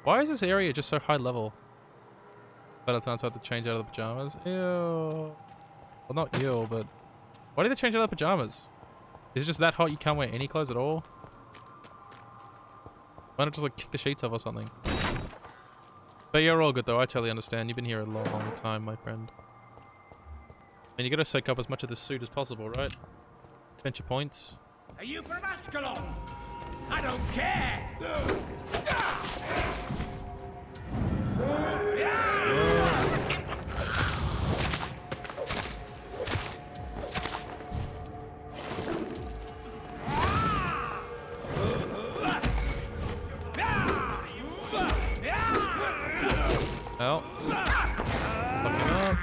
Why is this area just so high level? But it's outside to change out of the pajamas. Ew. Well, not ew, but why did they change out of the pajamas? Is it just that hot you can't wear any clothes at all? Why not just like kick the sheets off or something? But you're all good though. I totally understand. You've been here a long, long time, my friend. And you gotta soak up as much of this suit as possible, right? Bench your points. Are you from Ascalon? I don't care! Well, fucking up.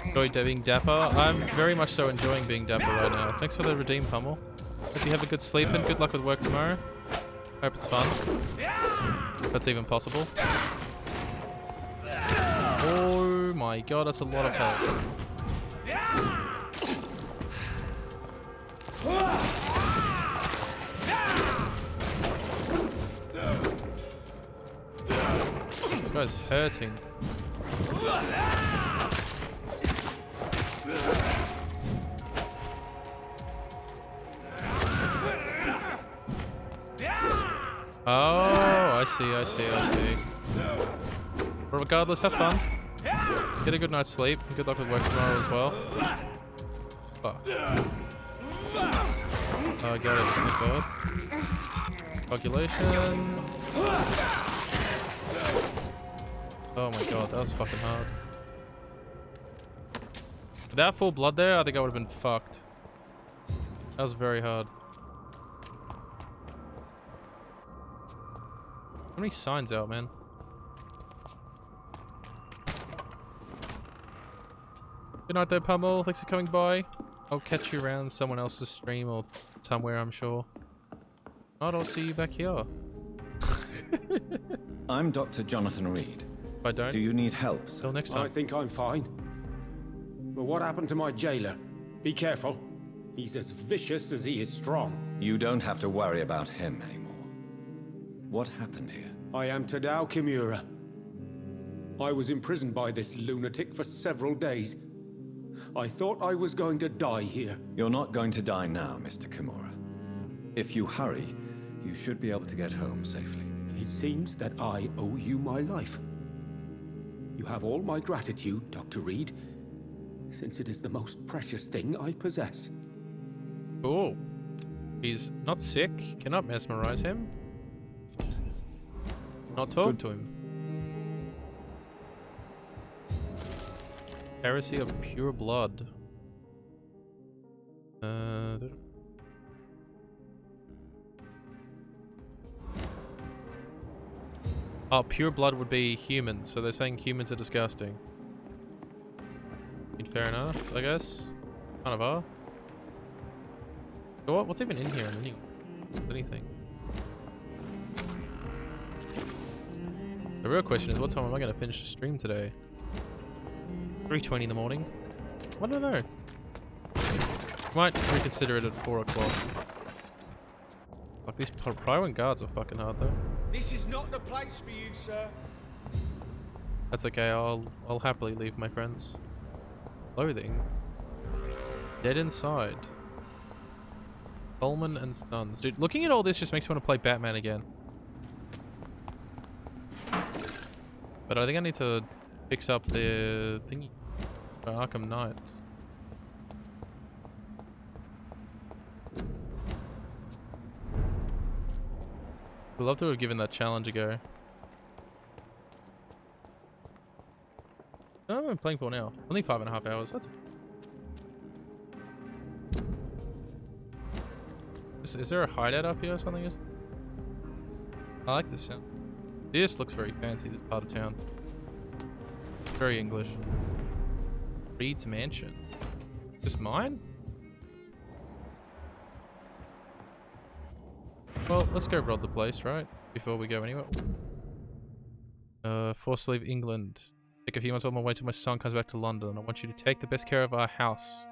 Enjoy being dapper. I'm very much so enjoying being dapper right now. Thanks for the redeem, Pummel. Hope you have a good sleep and good luck with work tomorrow. Hope it's fun. If that's even possible. Oh my god, that's a lot of health. This guy's hurting. Oh, I see. But regardless, have fun. Get a good night's sleep. And good luck with work tomorrow as well. Fuck. Oh, I got it. Thank God. Calculation. Oh my god, that was fucking hard. Without full blood there, I think I would have been fucked. That was very hard. How many signs out, man? Good night though, Pummel. Thanks for coming by. I'll catch you around someone else's stream or somewhere, I'm sure. Not, I'll see you back here. I'm Dr. Jonathan Reed. If I don't, Do you need help, sir? till next time. I think I'm fine. But what happened to my jailer? Be careful. He's as vicious as he is strong. You don't have to worry about him anymore. What happened here? I am Tadao Kimura. I was imprisoned by this lunatic for several days. I thought I was going to die here. You're not going to die now, Mr. Kimura. If you hurry, you should be able to get home safely. It seems that I owe you my life. You have all my gratitude, Dr. Reed, since it is the most precious thing I possess. Cool. He's not sick. Cannot mesmerize him. Not talk to him. Heresy of pure blood. Oh, pure blood would be humans, so they're saying humans are disgusting. Fair enough, I guess. Kind of are. So what's even in here? Anything? The real question is, what time am I going to finish the stream today? 3:20 in the morning? I don't know. Might reconsider it at 4 o'clock. Like, these Prywin guards are fucking hard, though. This is not the place for you, sir. That's okay, I'll happily leave, my friends. Clothing. Dead inside. Coleman and Sons. Dude, looking at all this just makes me want to play Batman again. But I think I need to fix up the thingy for Arkham Knight. I'd love to have given that challenge a go. Oh, I'm playing for now. Only 5.5 hours. That's. Is there a hideout up here or something? I like this sound. This looks very fancy, this part of town. Very English. Reed's Mansion. Is this mine? Well, let's go rob the place, right? Before we go anywhere. Forced to leave England. Take a few months on my way till my son comes back to London. I want you to take the best care of our house.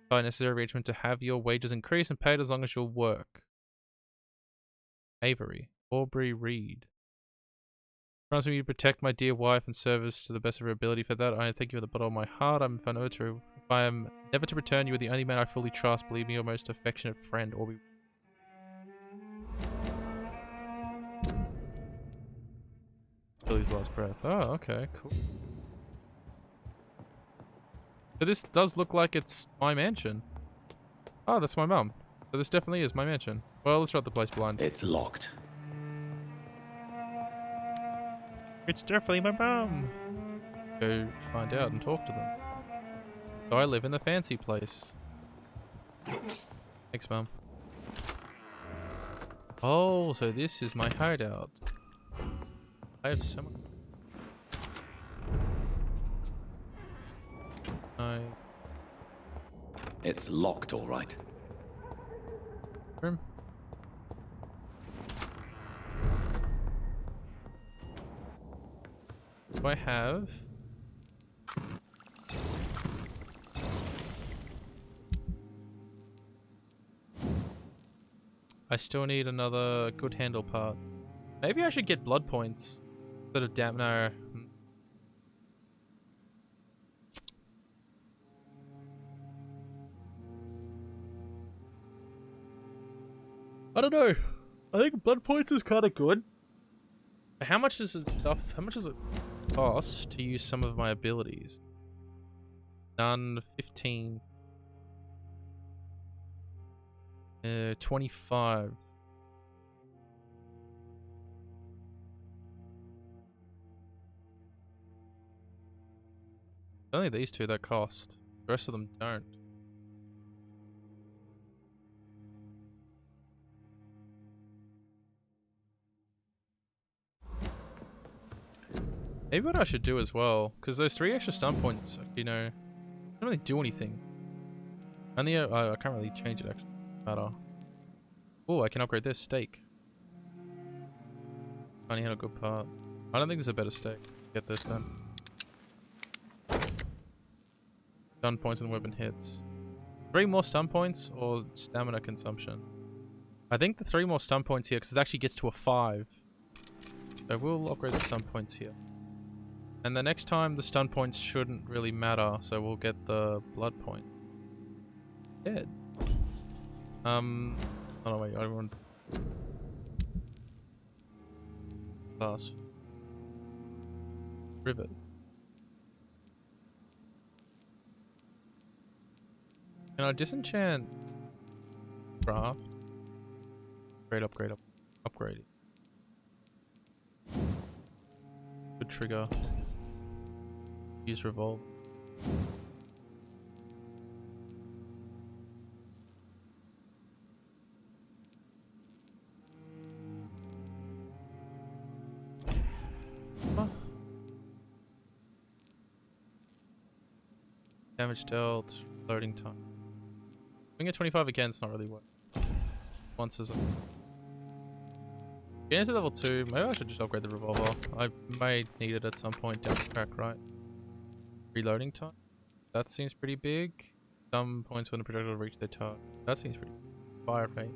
By necessary arrangement to have your wages increased and paid as long as you'll work. Avery. Aubrey Reed. Promise me to protect my dear wife and service to the best of her ability. For that, I thank you with the bottom of my heart. I'm Vampyr. If I am never to return, you are the only man I fully trust. Believe me, your most affectionate friend. Or we. Till his last breath. Oh, okay, cool. So this does look like it's my mansion. Oh, that's my mum. So this definitely is my mansion. Well, let's run the place blind. It's locked. It's definitely my mum. Go find out and talk to them. So I live in the fancy place. Thanks, mum. Oh, so this is my hideout. I have so much. It's locked, all right. Room. Do I have? I still need another good handle part. Maybe I should get blood points instead of damn no. I don't know. I think blood points is kind of good. But how much does it cost to use some of my abilities? None, 15. 25. Only these two that cost. The rest of them don't. Maybe what I should do as well, because those 3 extra stun points, you know, don't really do anything. Only I can't really change it actually. Matter. Oh, I can upgrade this steak. Only had a good part. I don't think there's a better steak. Get this then. Stun points and weapon hits. 3 more stun points or stamina consumption. I think the 3 more stun points here, because it actually gets to a 5. So we'll upgrade the stun points here. And the next time the stun points shouldn't really matter, so we'll get the blood point. Dead. Oh no, wait, I want class rivet. Can I disenchant craft? Upgrade. Good trigger. Use revolve. Damage dealt, loading time. Doing a 25 again, it's not really worth. Once is it. Getting to level 2, maybe I should just upgrade the revolver. I may need it at some point down the track, right? Reloading time. That seems pretty big. Some points when the projectile reach their target. That seems pretty big. Fire rate.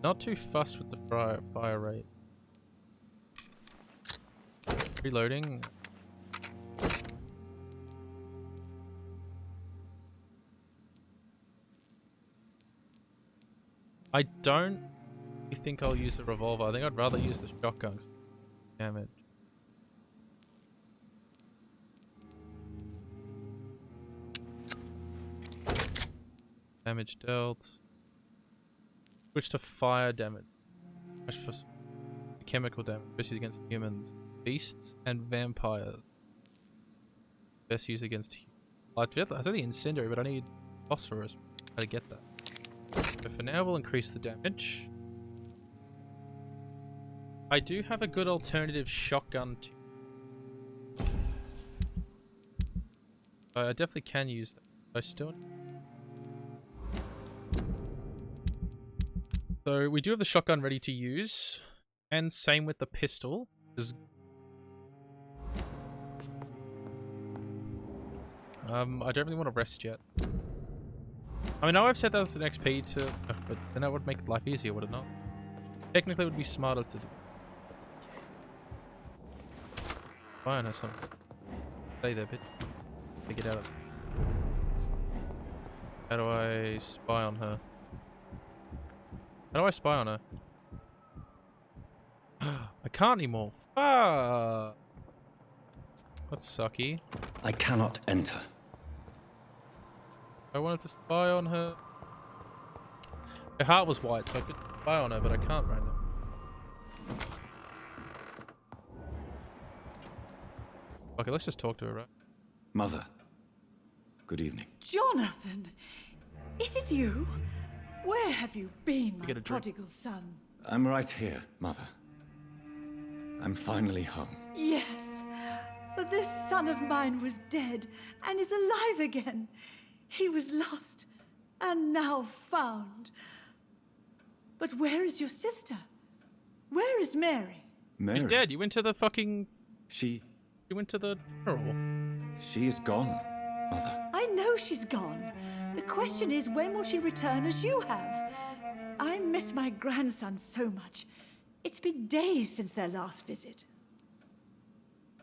Not too fussed with the fire rate. Reloading. I don't think I'll use the revolver. I think I'd rather use the shotgun. Damage. Damage dealt. Switch to fire damage. Switch for chemical damage, especially against humans, beasts, and vampires. Best used against humans. I said the incendiary, but I need phosphorus. How to get that? So for now, we'll increase the damage. I do have a good alternative shotgun too. I definitely can use that. I still. So we do have the shotgun ready to use, and same with the pistol. I don't really want to rest yet. I know I've said that was an XP to, but then that would make life easier, would it not? Technically, it would be smarter to do. spy on her something. Stay there, bitch. Get out of. How do I spy on her? How do I spy on her? I can't anymore. Fuck. That's sucky. I cannot enter. I wanted to spy on her. Her heart was white, so I could spy on her, but I can't right now. Okay, let's just talk to her, right? Mother, good evening. Jonathan, is it you? Where have you been, my get a drink. prodigal son? I'm right here, Mother. I'm finally home. Yes, for this son of mine was dead and is alive again. He was lost and now found. But where is your sister? Where is Mary? Mary? She's dead. You went to the fucking... She You went to the funeral. is gone, Mother. I know she's gone. The question is, when will she return as you have? I miss my grandson so much. It's been days since their last visit.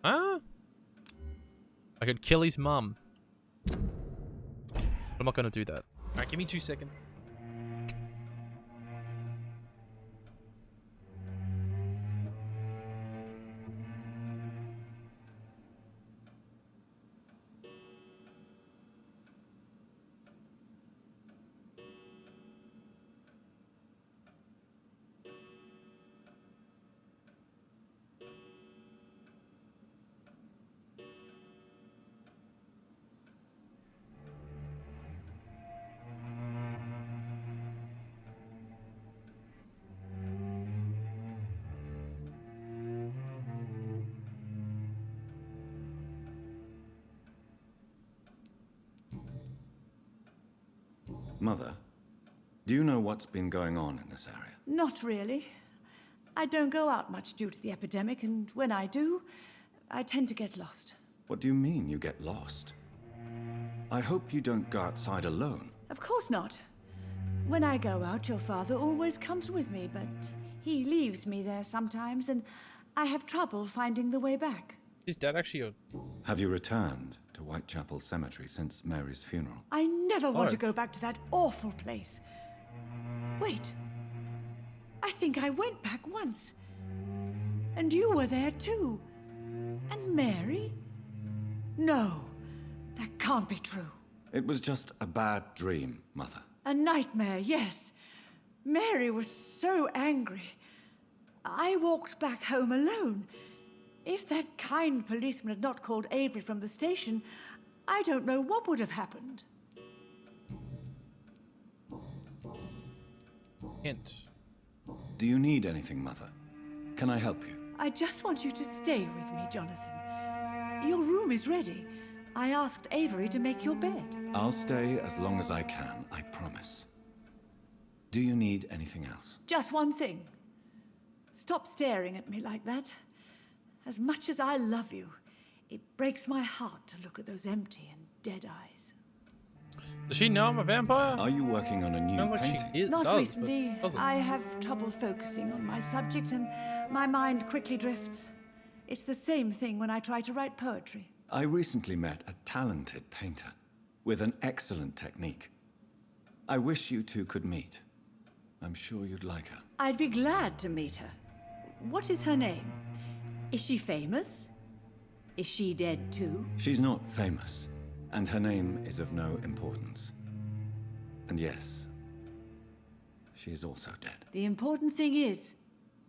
Huh? I could kill his mum. But I'm not gonna do that. Alright, give me 2 seconds. Mother, do you know what's been going on in this area? Not really. I don't go out much due to the epidemic, and when I do, I tend to get lost. What do you mean you get lost? I hope you don't go outside alone. Of course not. When I go out, your father always comes with me, but he leaves me there sometimes, and I have trouble finding the way back. Is Dad actually a... Have you returned to Whitechapel Cemetery since Mary's funeral? I never want to Oh. go back to that awful place. Wait. I think I went back once. And you were there too. And Mary? No, that can't be true. It was just a bad dream, Mother. A nightmare, yes. Mary was so angry. I walked back home alone. If that kind policeman had not called Avery from the station, I don't know what would have happened. hint? Do you need anything, Mother? Can I help you? I just want you to stay with me, Jonathan. Your room is ready. I asked Avery to make your bed. I'll stay as long as I can, I promise. Do you need anything else? Just one thing. Stop staring at me like that. As much as I love you, it breaks my heart to look at those empty and dead eyes. Does she know I'm a vampire? Are you working on a new Sounds like painting? she Not does, recently. but doesn't. I have trouble focusing on my subject and my mind quickly drifts. It's the same thing when I try to write poetry. I recently met a talented painter with an excellent technique. I wish you two could meet. I'm sure you'd like her. I'd be glad to meet her. What is her name? Is she famous? Is she dead too? She's not famous, and her name is of no importance. And yes, she is also dead. The important thing is,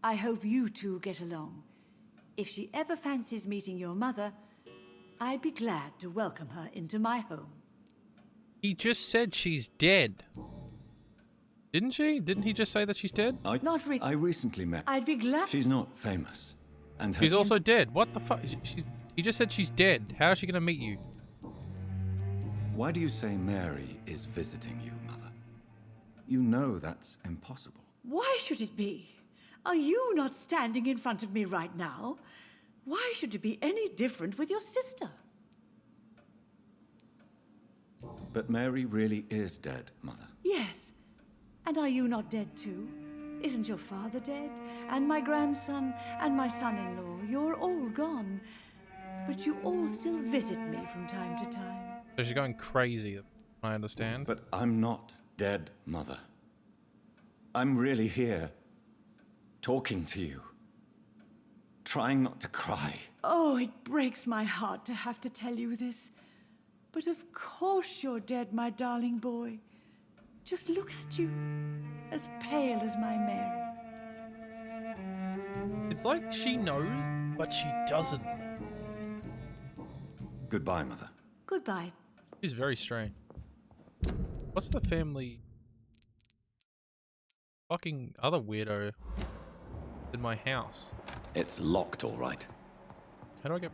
I hope you two get along. If she ever fancies meeting your mother, I'd be glad to welcome her into my home. He just said she's dead. Didn't she? Didn't he just say that she's dead? I recently met. I'd be glad. She's not famous, and her She's also dead. What the fuck? He just said she's dead. How is she gonna meet you? Why do you say Mary is visiting you, Mother? You know that's impossible. Why should it be? Are you not standing in front of me right now? Why should it be any different with your sister? But Mary really is dead, Mother. Yes. And are you not dead too? Isn't your father dead? And my grandson and my son-in-law, you're all gone. but you all still visit me from time to time. So she's going crazy, I understand. But I'm not dead, Mother. I'm really here, talking to you, trying not to cry. Oh, it breaks my heart to have to tell you this. But of course you're dead, my darling boy. Just look at you, as pale as my Mary. It's like she knows, but she doesn't. Goodbye, Mother. Goodbye. She's very strange. What's the family fucking other weirdo in my house? It's locked, all right. How do I get...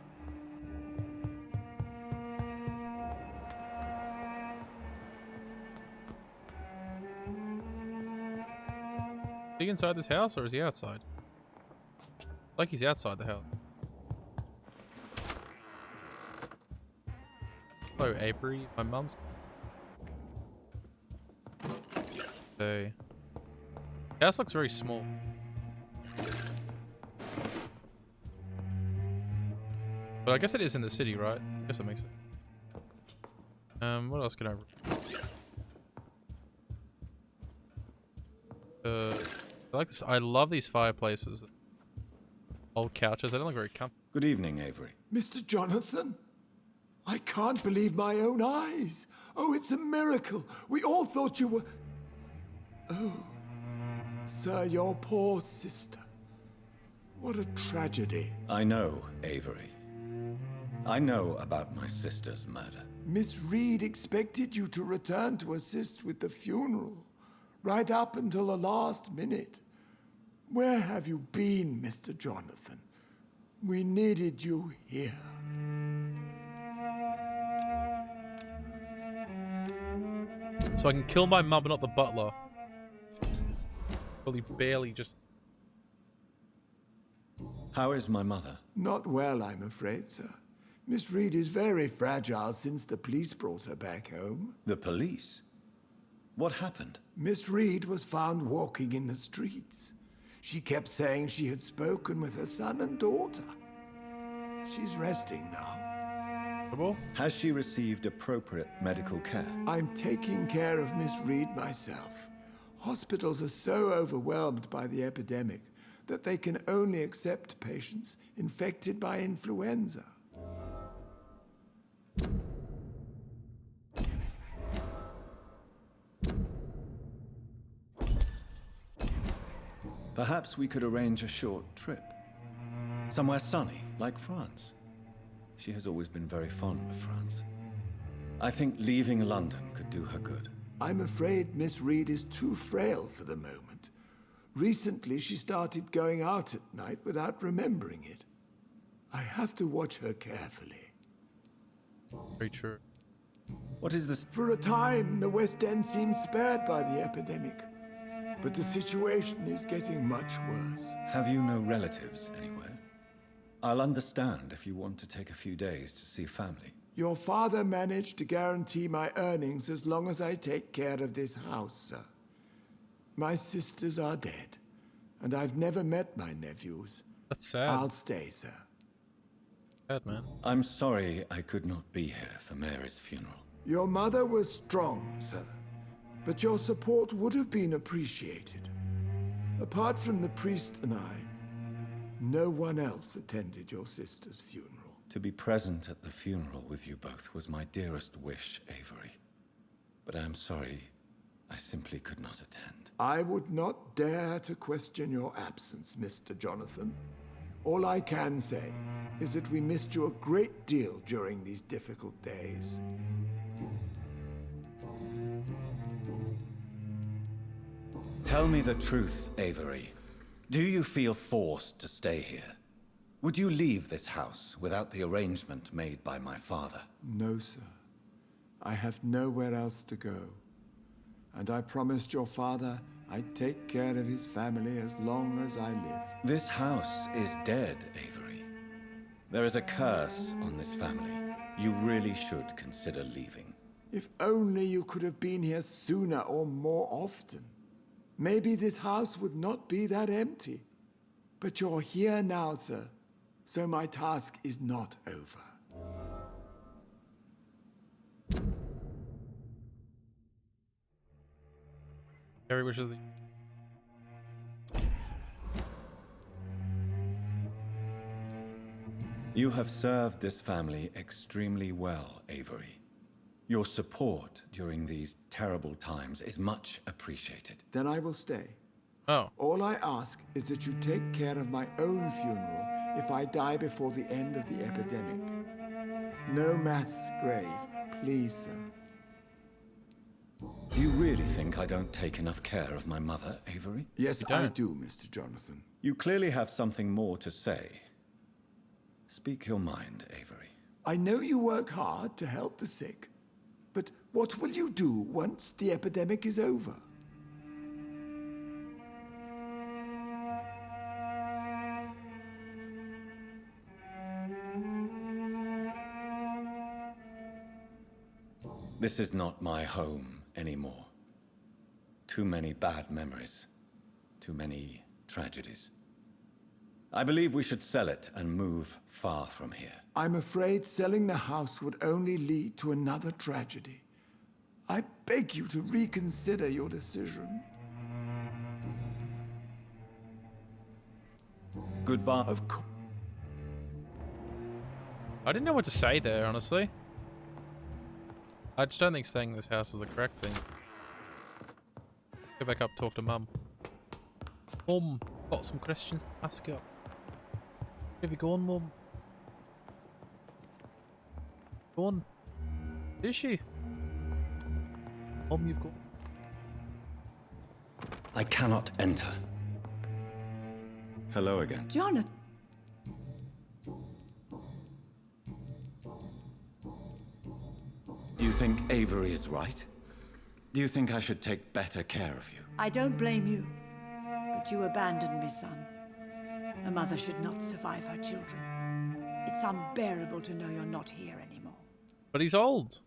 Is he inside this house or is he outside? Like he's outside the house. Hello, Avery. My mum's... Okay. House looks very small. But I guess it is in the city, right? I guess that makes sense. What else can I... I like this. I love these fireplaces. Old couches. They don't look very comfortable. Good evening, Avery. Mr. Jonathan, I can't believe my own eyes. Oh, it's a miracle. We all thought you were... Oh, sir, your poor sister. What a tragedy. I know, Avery. I know about my sister's murder. Miss Reed expected you to return to assist with the funeral, right up until the last minute. Where have you been, Mr. Jonathan? We needed you here. So I can kill my mum, but not the butler. Well, he barely just... How is my mother? Not well, I'm afraid, sir. Miss Reed is very fragile since the police brought her back home. The police? What happened? Miss Reed was found walking in the streets. She kept saying she had spoken with her son and daughter. She's resting now. Has she received appropriate medical care? I'm taking care of Miss Reed myself. Hospitals are so overwhelmed by the epidemic that they can only accept patients infected by influenza. Perhaps we could arrange a short trip. Somewhere sunny, like France. She has always been very fond of France. I think leaving London could do her good. I'm afraid Miss Reed is too frail for the moment. Recently, she started going out at night without remembering it. I have to watch her carefully. Very true. What is this? For a time, the West End seemed spared by the epidemic. But the situation is getting much worse. Have you no relatives anywhere? I'll understand if you want to take a few days to see family. Your father managed to guarantee my earnings as long as I take care of this house, sir. My sisters are dead, and I've never met my nephews. That's sad. I'll stay, sir. Sad, man. I'm sorry I could not be here for Mary's funeral. Your mother was strong, sir, but your support would have been appreciated. Apart from the priest and I, no one else attended your sister's funeral. To be present at the funeral with you both was my dearest wish, Avery. But I am sorry, I simply could not attend. I would not dare to question your absence, Mr. Jonathan. All I can say is that we missed you a great deal during these difficult days. Tell me the truth, Avery. Do you feel forced to stay here? Would you leave this house without the arrangement made by my father? No, sir. I have nowhere else to go. And I promised your father I'd take care of his family as long as I live. This house is dead, Avery. There is a curse on this family. You really should consider leaving. If only you could have been here sooner or more often. Maybe this house would not be that empty. But you're here now, sir. So my task is not over. Avery wishes the... You have served this family extremely well, Avery. Your support during these terrible times is much appreciated. Then I will stay. Oh. All I ask is that you take care of my own funeral if I die before the end of the epidemic. No mass grave, please, sir. Do you really think I don't take enough care of my mother, Avery? Yes, I do, Mr. Jonathan. You clearly have something more to say. Speak your mind, Avery. I know you work hard to help the sick, but what will you do once the epidemic is over? This is not my home anymore. Too many bad memories. Too many tragedies. I believe we should sell it and move far from here. I'm afraid selling the house would only lead to another tragedy. I beg you to reconsider your decision. Goodbye. Of course. I didn't know what to say there, honestly. I just don't think staying in this house is the correct thing. Go back up, talk to Mum. Mum, got some questions to ask you. Have you gone, Mum? Go on. Is she? Mum, you've gone. I cannot enter. Hello again. Jonathan. Do you think Avery is right? Do you think I should take better care of you? I don't blame you, but you abandoned me, son. A mother should not survive her children. It's unbearable to know you're not here anymore. But he's old.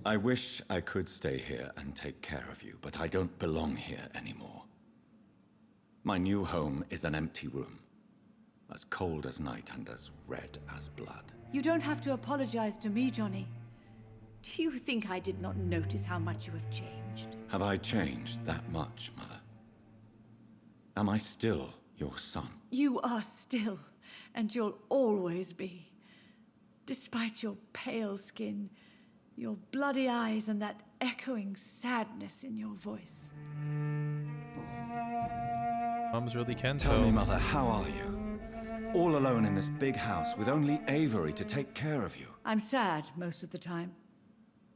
I wish I could stay here and take care of you, but I don't belong here anymore. My new home is an empty room, as cold as night and as red as blood. You don't have to apologize to me, Johnny. Do you think I did not notice how much you have changed? Have I changed that much, Mother? Am I still your son? You are still, and you'll always be. Despite your pale skin, your bloody eyes, and that echoing sadness in your voice. Mums really can Tell me, Mother, how are you? All alone in this big house with only Avery to take care of you. I'm sad most of the time.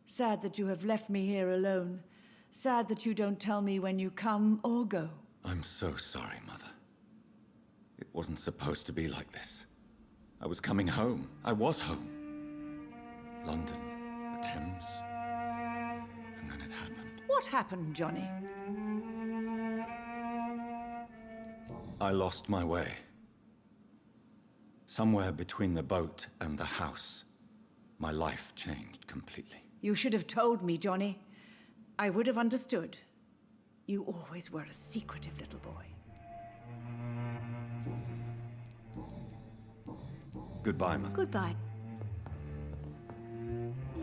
Sad that you have left me here alone. Sad that you don't tell me when you come or go. I'm so sorry, Mother. It wasn't supposed to be like this. I was coming home. I was home. London, the Thames, and then it happened. What happened, Johnny? I lost my way. Somewhere between the boat and the house, my life changed completely. You should have told me, Johnny. I would have understood. You always were a secretive little boy. Goodbye, Mother. Goodbye.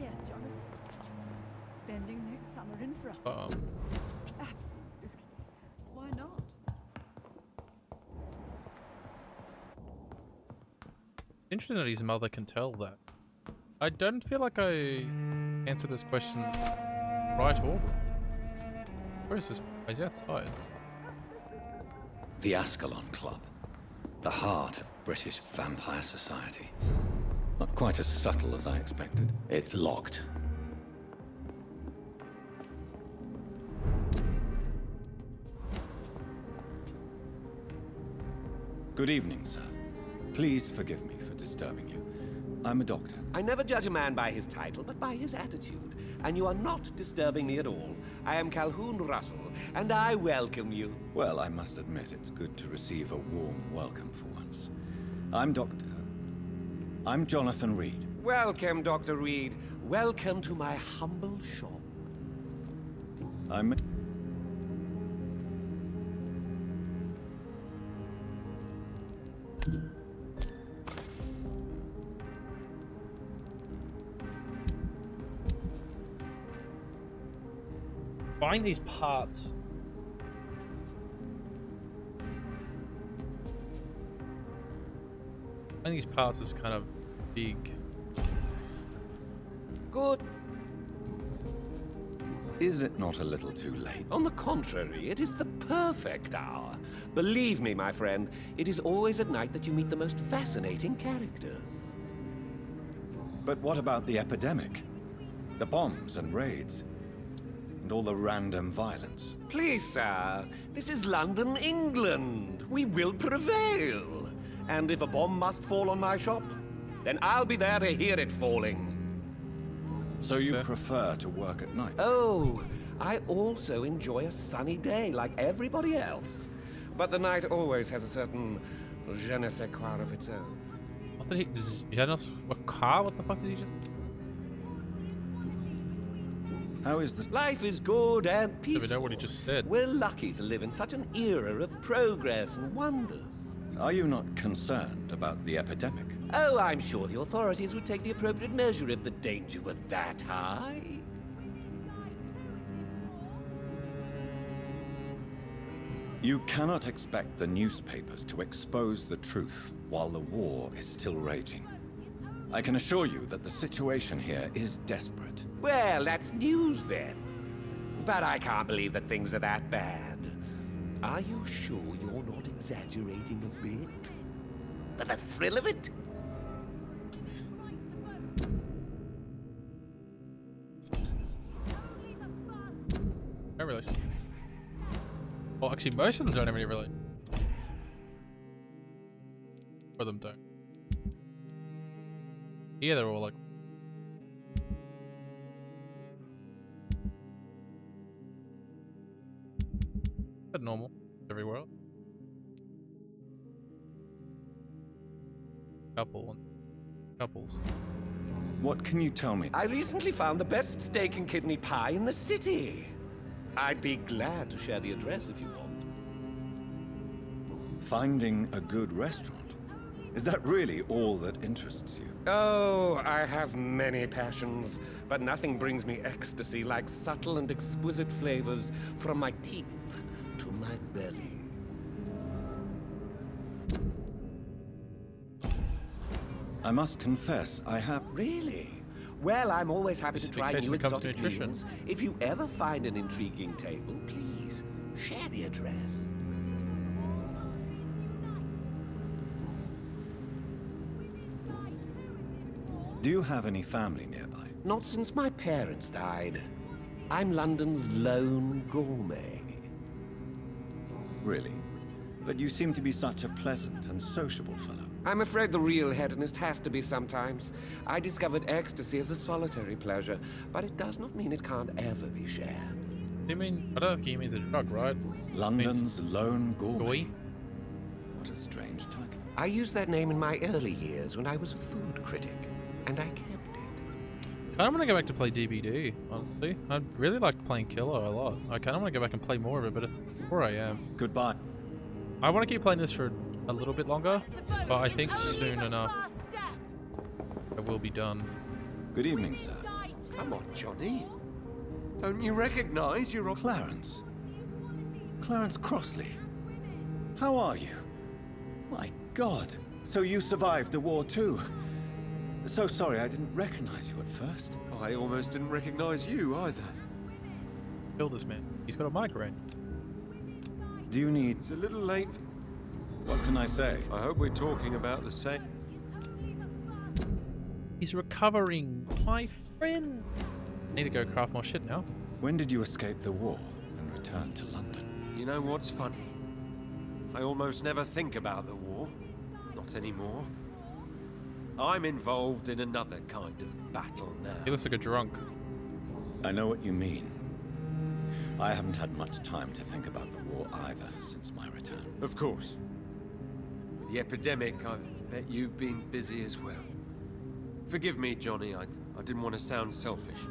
Yes, Jonathan. Spending next summer in France. Uh-oh. Absolutely. Why not? Interesting that his mother can tell that. I don't feel like I answered this question right or wrong. Where is this? He's outside. The Ascalon Club. The heart of British vampire society. Not quite as subtle as I expected. It's locked. Good evening, sir. Please forgive me for disturbing you. I'm a doctor. I never judge a man by his title, but by his attitude. And you are not disturbing me at all. I am Calhoun Russell, and I welcome you. Well, I must admit it's good to receive a warm welcome for once. I'm Jonathan Reed. Welcome, Dr. Reed. Welcome to my humble shop. I'm... Buying these parts. Buying these parts is kind of big. Good. Is it not a little too late? On the contrary, it is the perfect hour. Believe me, my friend, it is always at night that you meet the most fascinating characters. But what about the epidemic? The bombs and raids? And all the random violence? Please, sir, this is London, England. We will prevail. And if a bomb must fall on my shop, then I'll be there to hear it falling. So you prefer to work at night? Oh, I also enjoy a sunny day like everybody else. But the night always has a certain je ne sais quoi of its own. What did he? What the fuck did he just? How is the... Life is good and I don't peaceful. even know what he just said. We're lucky to live in such an era of progress and wonders. Are you not concerned about the epidemic? Oh, I'm sure the authorities would take the appropriate measure if the danger were that high. You cannot expect the newspapers to expose the truth while the war is still raging. I can assure you that the situation here is desperate. Well, that's news then. But I can't believe that things are that bad. Are you sure you're not exaggerating a bit? For the thrill of it? No relation. Well, actually, most of them don't have any relation. Or them don't. Yeah, they're all like. But normal everywhere else. Couples. What can you tell me? I recently found the best steak and kidney pie in the city. I'd be glad to share the address if you want. Finding a good restaurant? Is that really all that interests you? Oh, I have many passions, but nothing brings me ecstasy like subtle and exquisite flavors from my teeth to my belly. I must confess, I have... Really? Well, I'm always happy to Just in try case new when it comes to exotic nutrition. meals. If you ever find an intriguing table, please share the address. Do you have any family nearby? Not since my parents died. I'm London's lone gourmet. Really? But you seem to be such a pleasant and sociable fellow. I'm afraid the real hedonist has to be sometimes. I discovered ecstasy as a solitary pleasure, but it does not mean it can't ever be shared. You mean? I don't think he means a drug, right? London's lone gourmet. Goy? What a strange title. I used that name in my early years when I was a food critic, and I kept it. I don't want to go back to play DBD, honestly. I really like playing Killer a lot. I kind of want to go back and play more of it, but it's where I am. Goodbye. I want to keep playing this for a little bit longer, but I think soon enough I will be done. Good evening, sir. Come on, Johnny. Don't you recognize you're... Clarence. Clarence Crossley. How are you? My God. So you survived the war too. So sorry I didn't recognize you at first. I almost didn't recognize you either. Kill this man. He's got a migraine. Do you need... It's a little late. What can I say? I hope we're talking about the same... He's recovering, my friend. I need to go craft more shit now. When did you escape the war and return to London? You know what's funny? I almost never think about the war. Not anymore. I'm involved in another kind of battle now. He looks like a drunk. I know what you mean. I haven't had much time to think about the war either since my return. Of course. With the epidemic, I bet you've been busy as well. Forgive me, Johnny. I didn't want to sound selfish.